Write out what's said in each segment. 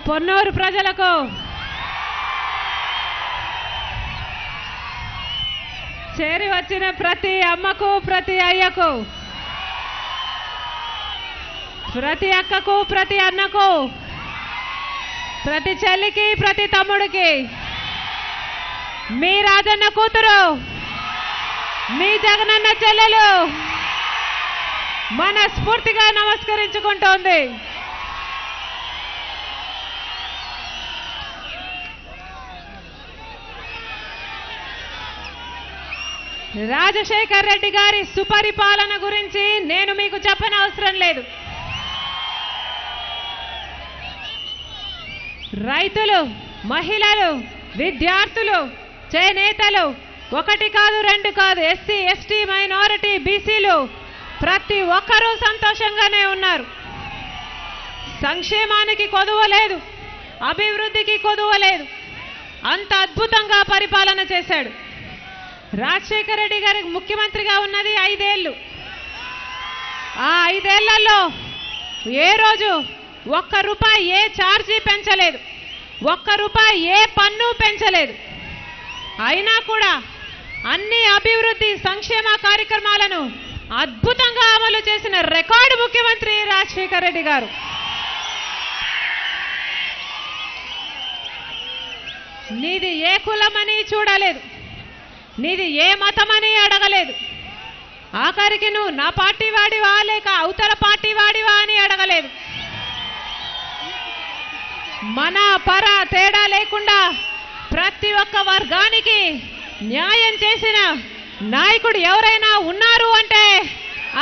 పొన్నూరు ప్రజలకు, చేరి వచ్చిన ప్రతి అమ్మకు, ప్రతి అయ్యకు, ప్రతి అక్కకు, ప్రతి అన్నకు, ప్రతి చెల్లికి, ప్రతి తమ్ముడికి, మీ రాజన్న కూతురు, మీ జగనన్న చెల్లెలు మనస్ఫూర్తిగా నమస్కరించుకుంటోంది. రాజశేఖర్ రెడ్డి గారి సుపరిపాలన గురించి నేను మీకు చెప్పనవసరం లేదు. రైతులు, మహిళలు, విద్యార్థులు, చేనేతలు, ఒకటి కాదు రెండు కాదు, ఎస్సీ, ఎస్టీ, మైనారిటీ, బీసీలు ప్రతి ఒక్కరూ సంతోషంగానే ఉన్నారు. సంక్షేమానికి కొదువ లేదు, అభివృద్ధికి కొదువ లేదు. అంత అద్భుతంగా పరిపాలన చేశాడు. రాజశేఖర రెడ్డి గారి ముఖ్యమంత్రిగా ఉన్నది 5 ఏళ్ళు. ఆ 5 ఏళ్లలో ఏ రోజు ఒక్క రూపాయి ఏ ఛార్జీ పెంచలేదు, ఒక్క రూపాయి ఏ పన్ను పెంచలేదు. అయినా కూడా అన్ని అభివృద్ధి సంక్షేమ కార్యక్రమాలను అద్భుతంగా అమలు చేసిన రికార్డు ముఖ్యమంత్రి రాజశేఖర రెడ్డి గారు. నీది ఏ కులమని చూడలేదు, నీది ఏ మతమని అడగలేదు. ఆఖరికి నువ్వు నా పార్టీ వాడివా లేక అవతల పార్టీ వాడివా అని అడగలేదు. మన పర తేడా లేకుండా ప్రతి ఒక్క వర్గానికి న్యాయం చేసిన నాయకుడు ఎవరైనా ఉన్నారు అంటే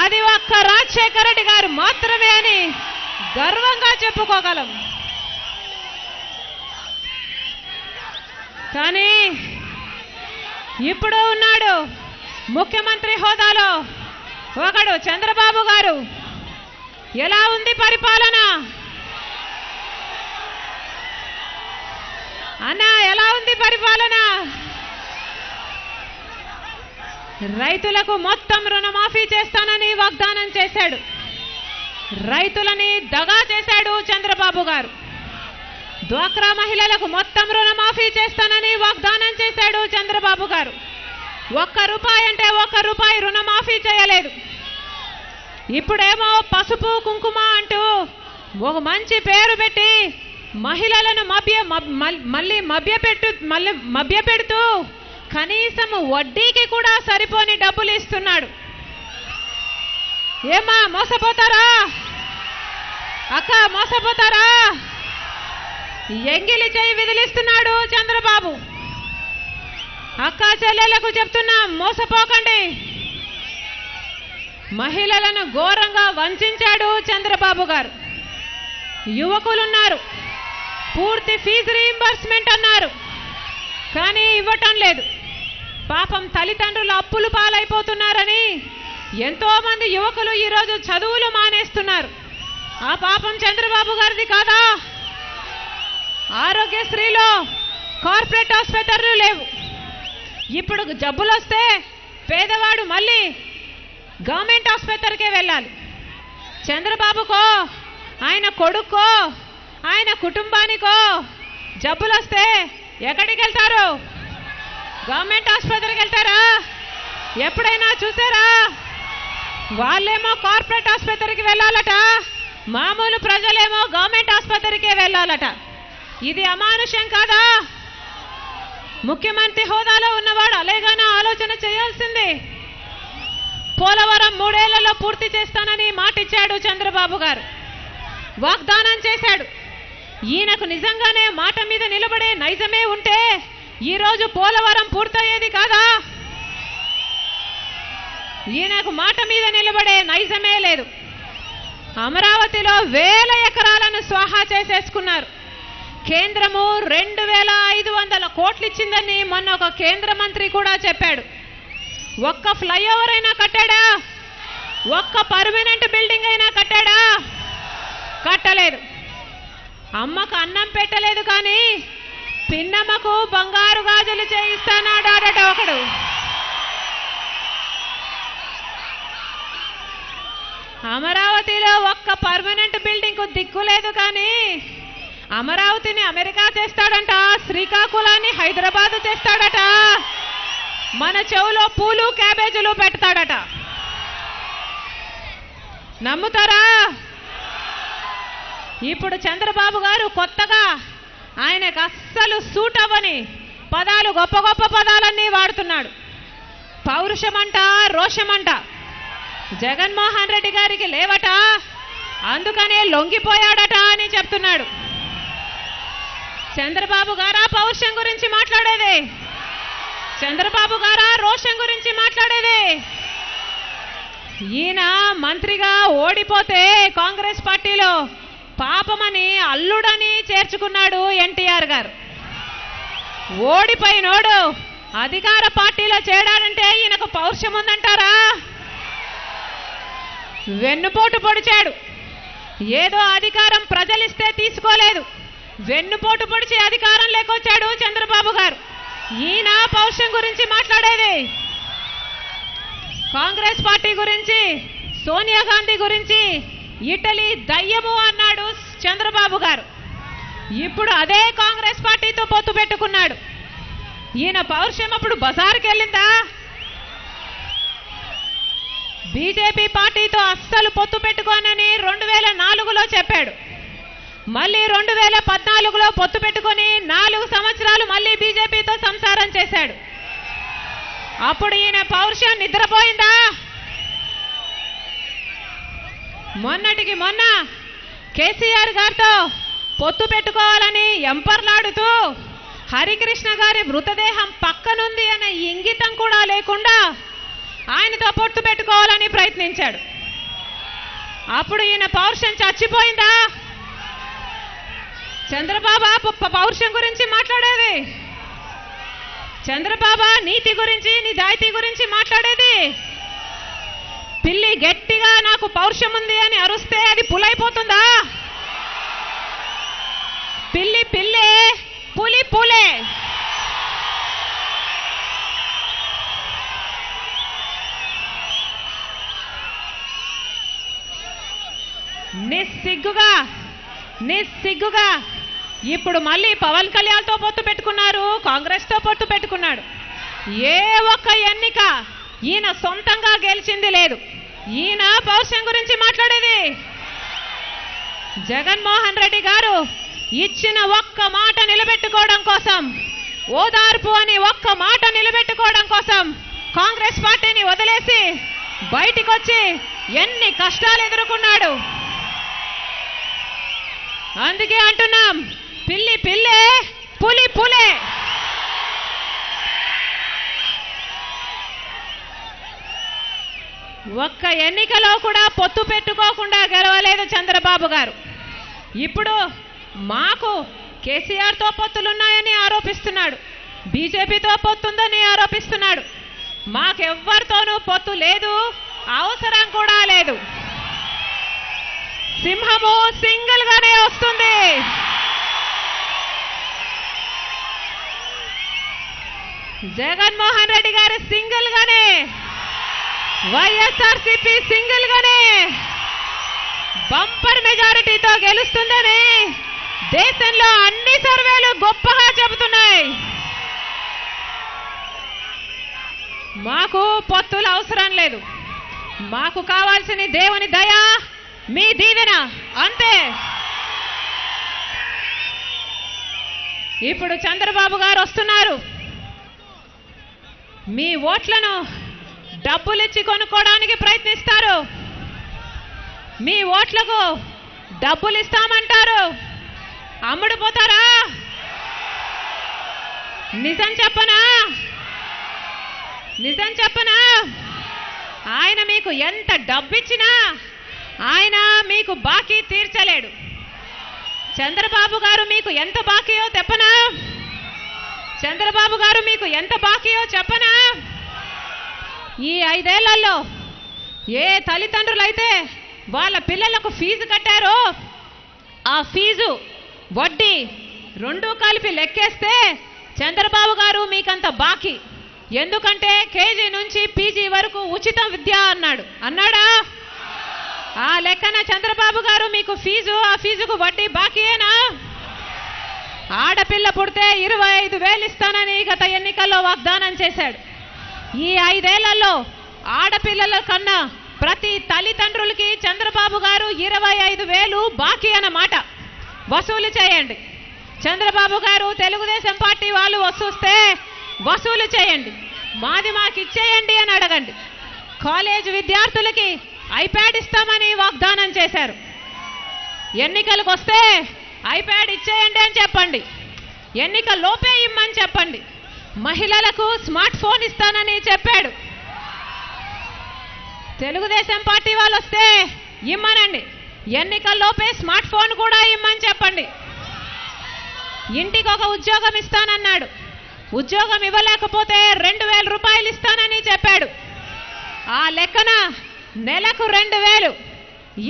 అది ఒక్క రాజశేఖర రెడ్డి గారు మాత్రమే అని గర్వంగా చెప్పుకోగలం. కానీ ఇప్పుడు ఉన్నాడు ముఖ్యమంత్రి హోదాలో ఒకడు చంద్రబాబు గారు. ఎలా ఉంది పరిపాలన అన్నా? ఎలా ఉంది పరిపాలన? రైతులకు మొత్తం రుణమాఫీ చేస్తానని వాగ్దానం చేశాడు. రైతులని దగా చేశాడు చంద్రబాబు గారు. డ్వాక్రా మహిళలకు మొత్తం రుణమాఫీ చేస్తానని వాగ్దానం చేశాడు చంద్రబాబు గారు. ఒక్క రూపాయి అంటే ఒక్క రూపాయి రుణమాఫీ చేయలేదు. ఇప్పుడేమో పసుపు కుంకుమ అంటూ ఒక మంచి పేరు పెట్టి మహిళలను మభ్యపెడుతూ కనీసం వడ్డీకి కూడా సరిపోని డబ్బులు ఇస్తున్నాడు. ఏమా మోసపోతారా అక్క? మోసపోతారా? ఎంగిలి చేయి విదిలిస్తున్నాడు చంద్రబాబు. అక్క చెల్లెలకు చెప్తున్నా, మోసపోకండి. మహిళలను ఘోరంగా వంచాడు చంద్రబాబు గారు. యువకులున్నారు, పూర్తి ఫీజు రీయింబర్స్మెంట్ అన్నారు, కానీ ఇవ్వటం లేదు. పాపం తల్లిదండ్రులు అప్పులు పాలైపోతున్నారని ఎంతో మంది యువకులు ఈరోజు చదువులు మానేస్తున్నారు. ఆ పాపం చంద్రబాబు గారిది కాదా? ఆరోగ్యశ్రీలో కార్పొరేట్ ఆసుపత్రులు లేవు. ఇప్పుడు జబ్బులు వస్తే పేదవాడు మళ్ళీ గవర్నమెంట్ ఆసుపత్రికే వెళ్ళాలి. చంద్రబాబుకో, ఆయన కొడుకో, ఆయన కుటుంబానికో జబ్బులు వస్తే ఎక్కడికి వెళ్తారు? గవర్నమెంట్ ఆసుపత్రికి వెళ్తారా? ఎప్పుడైనా చూసారా? వాళ్ళేమో కార్పొరేట్ ఆసుపత్రికి వెళ్ళాలట, మామూలు ప్రజలేమో గవర్నమెంట్ ఆసుపత్రికే వెళ్ళాలట. ఇది అమానుషం కాదా? ముఖ్యమంత్రి హోదాలో ఉన్నవాడు అలాగైనా ఆలోచన చేయాల్సింది. పోలవరం 3 ఏళ్లలో పూర్తి చేస్తానని మాట ఇచ్చాడు చంద్రబాబు గారు, వాగ్దానం చేశాడు. ఈయనకు నిజంగానే మాట మీద నిలబడే నైజమే ఉంటే ఈరోజు పోలవరం పూర్తయ్యేది కాదా? ఈయనకు మాట మీద నిలబడే నైజమే లేదు. అమరావతిలో వేల ఎకరాలను స్వాహా చేసేసుకున్నారు. కేంద్రము 2500 కోట్లు ఇచ్చిందని మొన్న ఒక కేంద్ర మంత్రి కూడా చెప్పాడు. ఒక్క ఫ్లైఓవర్ అయినా కట్టాడా? ఒక్క పర్మనెంట్ బిల్డింగ్ అయినా కట్టాడా? కట్టలేదు. అమ్మకు అన్నం పెట్టలేదు, కానీ పిన్నమ్మకు బంగారు గాజులు చేయిస్తానాడట ఒకడు. అమరావతిలో ఒక్క పర్మనెంట్ బిల్డింగ్ కు దిక్కు లేదు, కానీ అమరావతిని అమెరికా చేస్తాడంట, శ్రీకాకుళాన్ని హైదరాబాద్ చేస్తాడట, మన చెవులో పూలు క్యాబేజీలు పెడతాడట. నమ్ముతారా? ఇప్పుడు చంద్రబాబు గారు కొత్తగా ఆయనకు అస్సలు సూట్ అవ్వని పదాలు, గొప్ప గొప్ప పదాలన్నీ వాడుతున్నాడు. పౌరుషమంట, రోషమంట. జగన్మోహన్ రెడ్డి గారికి లేవట, అందుకనే లొంగిపోయాడట అని చెప్తున్నాడు. చంద్రబాబు గారా పౌరుషం గురించి మాట్లాడేది? చంద్రబాబు గారా రోషం గురించి మాట్లాడేది? ఈయన మంత్రిగా ఓడిపోతే కాంగ్రెస్ పార్టీలో పాపమని అల్లుడని చేర్చుకున్నాడు ఎన్టీఆర్ గారు. ఓడిపోయినోడు అధికార పార్టీలో చేరాడంటే ఈయనకు పౌరుషం ఉందంటారా? వెన్నుపోటు పొడిచాడు. ఏదో అధికారం ప్రజలిస్తే తీసుకోలేదు, వెన్నుపోటు పొడిచి అధికారం లేకొచ్చాడు చంద్రబాబు గారు. ఈయన పౌరుషం గురించి మాట్లాడేది? కాంగ్రెస్ పార్టీ గురించి, సోనియా గాంధీ గురించి ఇటలీ దయ్యము అన్నాడు చంద్రబాబు గారు. ఇప్పుడు అదే కాంగ్రెస్ పార్టీతో పొత్తు పెట్టుకున్నాడు. ఈయన పౌరుషం అప్పుడు బజారుకి వెళ్ళిందా? బీజేపీ పార్టీతో అస్సలు పొత్తు పెట్టుకోనని 2004లో చెప్పాడు. మళ్ళీ 2014లో పొత్తు పెట్టుకొని 4 సంవత్సరాలు మళ్ళీ బీజేపీతో సంసారం చేశాడు. అప్పుడు ఈయన పౌరుషం నిద్రపోయిందా? మొన్నటికి మొన్న కేసీఆర్ గారితో పొత్తు పెట్టుకోవాలని ఎంపర్లాడుతూ హరికృష్ణ గారి మృతదేహం పక్కనుంది అనే ఇంగితం కూడా లేకుండా ఆయనతో పొత్తు పెట్టుకోవాలని ప్రయత్నించాడు. అప్పుడు ఈయన పౌరుషం చచ్చిపోయిందా? చంద్రబాబు పౌరుషం గురించి మాట్లాడేది? చంద్రబాబు నీతి గురించి, నిజాయితీ గురించి మాట్లాడేది? పిల్లి గట్టిగా నాకు పౌరుషం ఉంది అని అరుస్తే అది పులైపోతుందా? పిల్లి పిల్లే, పులి పులే. నిస్సిగ్గుగా ఇప్పుడు మళ్ళీ పవన్ కళ్యాణ్తో పొత్తు పెట్టుకున్నారు, కాంగ్రెస్తో పొత్తు పెట్టుకున్నాడు. ఏ ఒక్క ఎన్నిక ఈయన సొంతంగా గెలిచింది లేదు. ఈయన పౌరుషం గురించి మాట్లాడేది? జగన్మోహన్ రెడ్డి గారు ఇచ్చిన ఒక్క మాట నిలబెట్టుకోవడం కోసం, ఓదార్పు అని ఒక్క మాట నిలబెట్టుకోవడం కోసం కాంగ్రెస్ పార్టీని వదిలేసి బయటికి వచ్చి ఎన్ని కష్టాలు ఎదుర్కొన్నాడు. అందుకే అంటున్నాం, పిల్లి పిల్లే, పులి పులే. ఒక్క ఎన్నికలో కూడా పొత్తు పెట్టుకోకుండా గెలవలేదు చంద్రబాబు గారు. ఇప్పుడు మాకు కేసీఆర్తో పొత్తులున్నాయని ఆరోపిస్తున్నాడు, బీజేపీతో పొత్తుందని ఆరోపిస్తున్నాడు. మాకెవ్వరితోనూ పొత్తు లేదు, అవసరం కూడా లేదు. సింహము సింగిల్ గానే వస్తుంది. జగన్మోహన్ రెడ్డి గారు సింగిల్ గానే, వైఎస్ఆర్సీపీ సింగిల్ గానే బంపర్ మెజారిటీతో గెలుస్తుందని దేశంలో అన్ని సర్వేలు గొప్పగా చెబుతున్నాయి. మాకు పొత్తులు అవసరం లేదు, మాకు కావాల్సిన దేవుని దయ, మీ దీవెన అంతే. ఇప్పుడు చంద్రబాబు గారు వస్తున్నారు. మీ ఓట్లను డబ్బులిచ్చి కొనుక్కోవడానికి ప్రయత్నిస్తారు. మీ ఓట్లకు డబ్బులు ఇస్తామంటారు, అమ్ముడుపోతారా? నిజం చెప్పనా? ఆయన మీకు ఎంత డబ్బిచ్చినా ఆయన మీకు బాకీ తీర్చలేడు. చంద్రబాబు గారు మీకు ఎంత బాకీయో చెప్పనా? చంద్రబాబు గారు మీకు ఎంత బాకీయో చెప్పనా? ఈ 5 ఏళ్లలో ఏ తల్లిదండ్రులైతే వాళ్ళ పిల్లలకు ఫీజు కట్టారో ఆ ఫీజు వడ్డీ 2 కలిపి లెక్కేస్తే చంద్రబాబు గారు మీకంత బాకీ. ఎందుకంటే కేజీ నుంచి పీజీ వరకు ఉచిత విద్య అన్నాడా? ఆ లెక్కన చంద్రబాబు గారు మీకు ఫీజు, ఆ ఫీజుకు వడ్డీ బాకీయేనా? ఆడపిల్ల పుడితే 25,000 ఇస్తానని గత ఎన్నికల్లో వాగ్దానం చేశాడు. ఈ 5 ఏళ్లలో ఆడపిల్లల కన్నా ప్రతి తల్లిదండ్రులకి చంద్రబాబు గారు 25,000 బాకీ అన్నమాట వసూలు చేయండి. చంద్రబాబు గారు తెలుగుదేశం పార్టీ వాళ్ళు వసూస్తే వసూలు చేయండి, మాది మాకు ఇచ్చేయండి అని అడగండి. కాలేజ్ విద్యార్థులకి ఐప్యాడ్ ఇస్తామని వాగ్దానం చేశారు. ఎన్నికలకు వస్తే ఐప్యాడ్ ఇచ్చేయండి అని చెప్పండి, ఎన్నికల్లోపే ఇమ్మని చెప్పండి. మహిళలకు స్మార్ట్ ఫోన్ ఇస్తానని చెప్పాడు. తెలుగుదేశం పార్టీ వాళ్ళు వస్తే ఇమ్మనండి, ఎన్నికల్లోపే స్మార్ట్ ఫోన్ కూడా ఇమ్మని చెప్పండి. ఇంటికి ఒక ఉద్యోగం ఇస్తానన్నాడు, ఉద్యోగం ఇవ్వలేకపోతే 2,000 రూపాయలు ఇస్తానని చెప్పాడు. ఆ లెక్కన నెలకు 2,000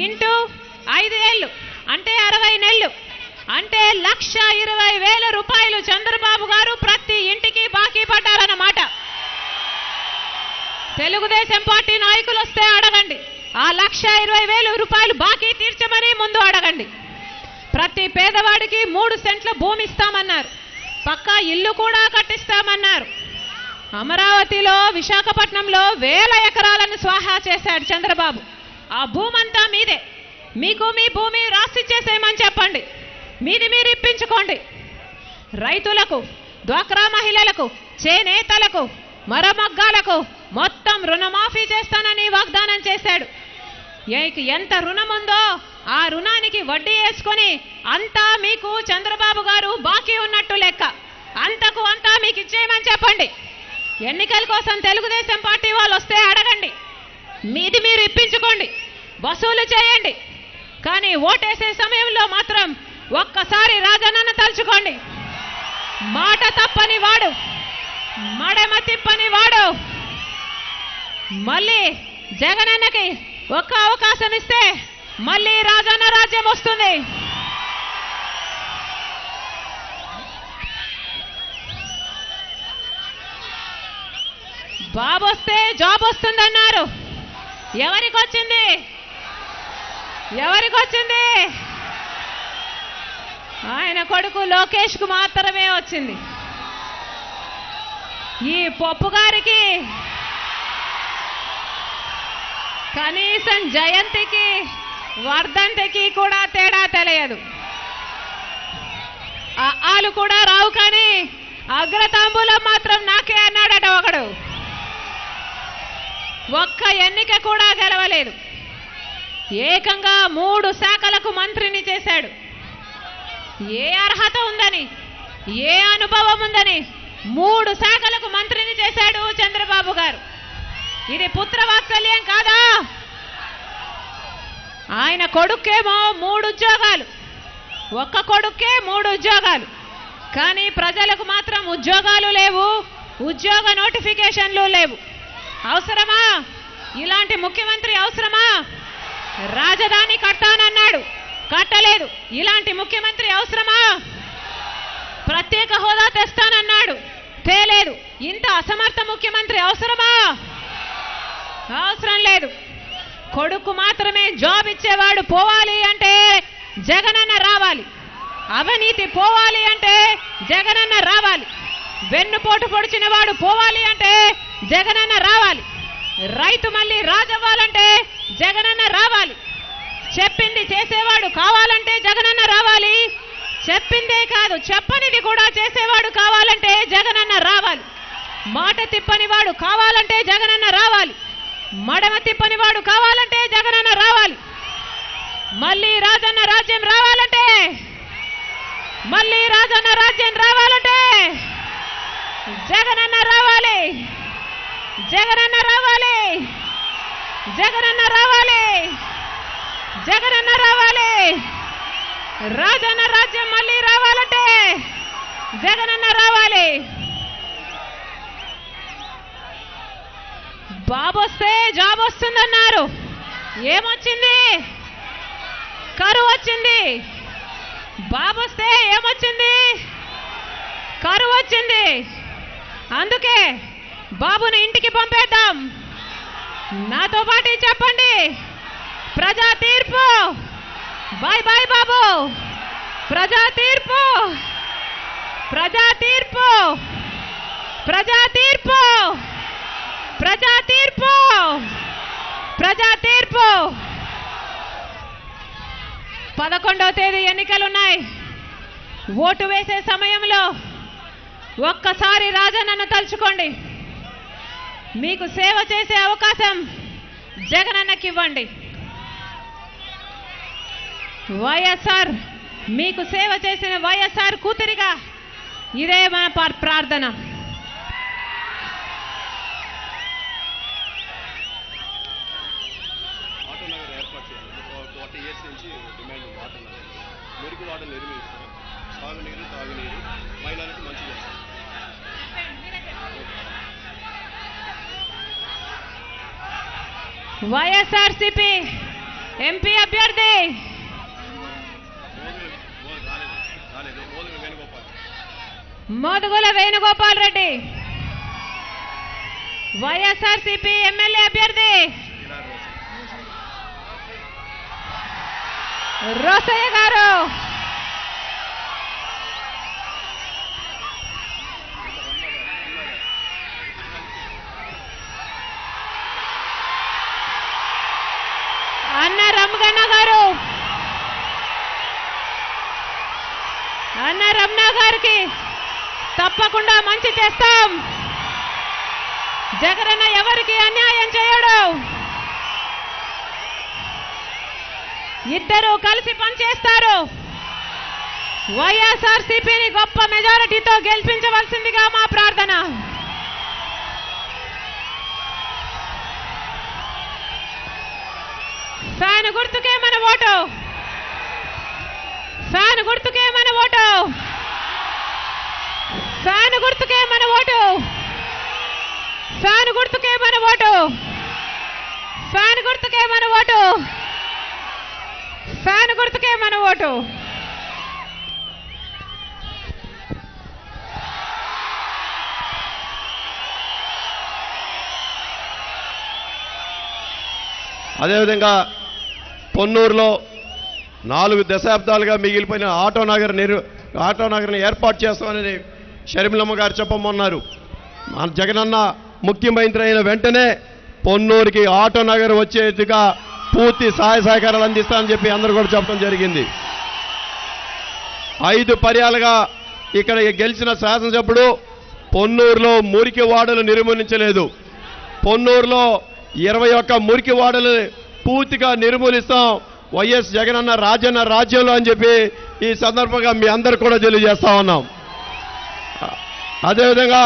ఇంటూ 5 ఏళ్ళు అంటే 60 నెలలు అంటే 1,20,000 రూపాయలు చంద్రబాబు గారు ప్రతి ఇంటికి బాకీ పడ్డారన్నమాట. తెలుగుదేశం పార్టీ నాయకులు వస్తే అడగండి, ఆ 1,20,000 రూపాయలు బాకీ తీర్చమని ముందు అడగండి. ప్రతి పేదవాడికి 3 సెంట్ల భూమి ఇస్తామన్నారు, పక్కా ఇల్లు కూడా కట్టిస్తామన్నారు. అమరావతిలో విశాఖపట్నంలో 1000 ఎకరాలను స్వాహా చేశాడు చంద్రబాబు. ఆ భూమంతా మీదే, మీకు మీ భూమి రాసిచ్చేసేయమని చెప్పండి, మీది మీరు ఇప్పించుకోండి. రైతులకు, డ్వాక్రా మహిళలకు, చేనేతలకు, మరమగ్గాలకు మొత్తం రుణమాఫీ చేస్తానని వాగ్దానం చేశాడు. ఎంత రుణం ఉందో ఆ రుణానికి వడ్డీ వేసుకొని అంతా మీకు చంద్రబాబు గారు బాకీ ఉన్నట్టు లెక్క, అంతకు అంతా మీకు ఇచ్చేయమని చెప్పండి. ఎన్నికల కోసం తెలుగుదేశం పార్టీ వాళ్ళు వస్తే అడగండి, మీది మీరు ఇప్పించుకోండి, వసూలు చేయండి. కానీ ఓటేసే సమయంలో మాత్రం ఒక్కసారి రాజన్నను తలుచుకోండి. మాట తప్పని వాడు, మడమ తిప్పని వాడు. మళ్ళీ జగనన్నకి ఒక్క అవకాశం ఇస్తే మళ్ళీ రాజన్న రాజ్యం వస్తుంది. బాబు వస్తే జాబ్ వస్తుందన్నారు, ఎవరికి వచ్చింది? ఎవరికి వచ్చింది? ఆయన కొడుకు లోకేష్ కు మాత్రమే వచ్చింది. ఈ పప్పు గారికి కనీసం జయంతికి వర్ధంతికి కూడా తేడా తెలియదు. ఆలు కూడా రావు, కానీ అగ్రతాంబూలం మాత్రం నాకే అన్నాడట ఒకడు. ఒక్క ఎన్నిక కూడా గెలవలేదు. ఏకంగా 3 శాఖలకు మంత్రిని చేశాడు. ఏ అర్హత ఉందని, ఏ అనుభవం ఉందని 3 శాఖలకు మంత్రిని చేశాడు చంద్రబాబు గారు. ఇది పుత్రవాత్సల్యం కాదా? ఆయన కొడుకేమో 3 ఉద్యోగాలు, ఒక్క కొడుకే 3 ఉద్యోగాలు, కానీ ప్రజలకు మాత్రం ఉద్యోగాలు లేవు, ఉద్యోగ నోటిఫికేషన్లు లేవు. అవసరమా? ఇలాంటి ముఖ్యమంత్రి అవసరమా? రాజధాని కట్టానన్నాడు, కట్టలేదు. ఇలాంటి ముఖ్యమంత్రి అవసరమా? ప్రత్యేక హోదా తెస్తానన్నాడు, తేలేదు. ఇంత అసమర్థ ముఖ్యమంత్రి అవసరమా? అవసరం లేదు. కొడుకు మాత్రమే జాబ్ ఇచ్చేవాడు పోవాలి అంటే జగనన్న రావాలి, అవినీతి పోవాలి అంటే జగనన్న రావాలి, వెన్నుపోటు పొడిచిన వాడు పోవాలి అంటే జగనన్న రావాలి, రైతు మళ్ళీ రాజవ్వాలంటే జగనన్న రావాలి, చెప్పింది చేసేవాడు కావాలంటే జగనన్న రావాలి, చెప్పిందే కాదు చెప్పనిది కూడా చేసేవాడు కావాలంటే జగనన్న రావాలి, మాట తిప్పని వాడు కావాలంటే జగనన్న రావాలి, మడమ తిప్పని వాడు కావాలంటే జగనన్న రావాలి. మళ్ళీ రాజన్న రాజ్యం రావాలంటే, మళ్ళీ రాజన్న రాజ్యం రావాలంటే జగనన్న రావాలి, జగనన్న రావాలి, జగనన్న రావాలి, జగనన్న రావాలి. రాజన్న రాజ్యం మళ్ళీ రావాలంటే జగనన్న రావాలి. బాబు వస్తే జాబ్ వస్తుందన్నారు, ఏమొచ్చింది? కరువు వచ్చింది. బాబు వస్తే ఏమొచ్చింది? కరువు వచ్చింది. అందుకే బాబును ఇంటికి పంపేద్దాం. నాతో పాటు చెప్పండి, ప్రజా తీర్పు. బాయ్ బాయ్ బాబు, ప్రజా తీర్పు. ప్రజా తీర్పు, ప్రజా తీర్పు, ప్రజా తీర్పు, ప్రజా తీర్పు. 11వ తేదీ ఎన్నికలున్నాయి. ఓటు వేసే సమయంలో ఒక్కసారి రాజన్నను తలుచుకోండి. మీకు సేవ చేసే అవకాశం జగనన్నకి ఇవ్వండి. వైఎస్ఆర్ మీకు సేవ చేసిన వైఎస్ఆర్ కూతురిగా ఇదే మా ప్రార్థన. వైఎస్ఆర్సీపీ ఎంపీ అభ్యర్థి మోదుగుల వేణుగోపాల్ రెడ్డి, వైఎస్ఆర్సీపీ ఎమ్మెల్యే అభ్యర్థి రోసయ్య గారు, అన్న రమగన్న గారు, అన్న రమణ గారికి తప్పకుండా మంచి చేస్తాం. జగనన్న ఎవరికి అన్యాయం చేయడు. ఇద్దరు కలిసి పనిచేస్తారు. వైఎస్ఆర్సీపీని గొప్ప మెజారిటీతో గెలిపించవలసిందిగా మా ప్రార్థన. ఫ్యాన్ గుర్తుకే మన ఓటు, ఫ్యాన్ గుర్తుకే మన ఓటు, ఫ్యాన్ గుర్తుకే మన ఓటు, ఫ్యాన్ గుర్తుకే మన ఓటు, ఫ్యాన్ గుర్తుకే మన ఓటు, ఫ్యాన్ గుర్తుకే మన ఓటు. అదేవిధంగా పొన్నూరులో 4 దశాబ్దాలుగా మిగిలిపోయిన ఆటో నగర్ని ఏర్పాటు చేస్తామని షర్మిలమ్మ గారు చెప్పమన్నారు. మన జగనన్న ముఖ్యమంత్రి అయిన వెంటనే పొన్నూరుకి ఆటో నగర్ వచ్చేట్టుగా పూర్తి సహాయ సహకారాలు అందిస్తామని చెప్పి అందరూ కూడా చెప్పడం జరిగింది. 5 పర్యాలుగా ఇక్కడ గెలిచిన శాసనసభ్యుడు పొన్నూరులో మురికి వాడలు నిర్మూలించలేదు. పొన్నూరులో 21 మురికి వాడలు పూర్తిగా నిర్మూలిస్తాం, వైఎస్ జగనన్న రాజన్న రాజ్యంలో అని చెప్పి ఈ సందర్భంగా మీ అందరూ కూడా తెలియజేస్తా ఉన్నాం. అదేవిధంగా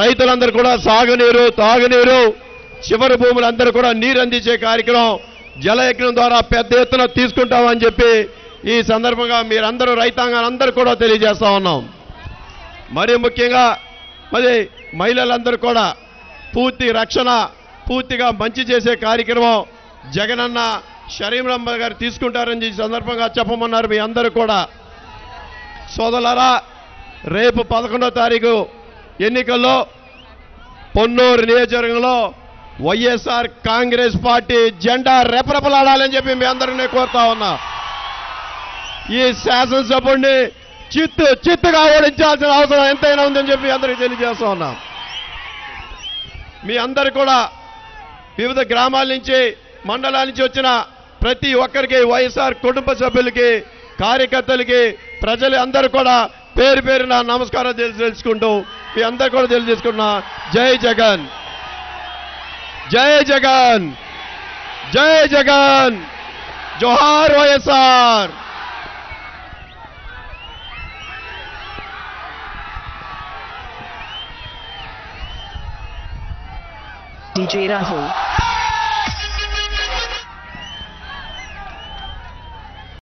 రైతులందరూ కూడా సాగునీరు, తాగునీరు, చివరి భూములందరూ కూడా నీరు అందించే కార్యక్రమం జలయజ్ఞం ద్వారా పెద్ద ఎత్తున తీసుకుంటామని చెప్పి ఈ సందర్భంగా మీరందరూ రైతాంగాలందరూ కూడా తెలియజేస్తా ఉన్నాం. మరి ముఖ్యంగా మరి మహిళలందరూ కూడా పూర్తి రక్షణ, పూర్తిగా మంచి చేసే కార్యక్రమం జగనన్న షర్మిలమ్మ గారు తీసుకుంటారని ఈ సందర్భంగా చెప్పమన్నారు. మీ అందరూ కూడా సోదరులారా, రేపు 11వ తారీఖు ఎన్నికల్లో పొన్నూరు నియోజకవర్గంలో వైఎస్ఆర్ కాంగ్రెస్ పార్టీ జెండా రెపరెపలాడాలని చెప్పి మీ అందరినీ కోరుతా ఉన్నా. ఈ శాసనసభ్యుడిని చిత్తుగా ఓడించాల్సిన అవసరం ఎంతైనా ఉందని చెప్పి అందరికీ తెలియజేస్తా ఉన్నాం. మీ అందరు కూడా వివిధ గ్రామాల నుంచి, మండలాల నుంచి వచ్చిన ప్రతి ఒక్కరికి, వైఎస్ఆర్ కుటుంబ సభ్యులకి, కార్యకర్తలకి, ప్రజలు అందరూ కూడా పేరు పేరున నమస్కారం తెలుసుకుంటూ మీ అందరు కూడా తెలియజేసుకున్నా. జై జగన్, జై జగన్, జై జగన్, జోహార్ వైఎస్ఆర్. DJ Rahul.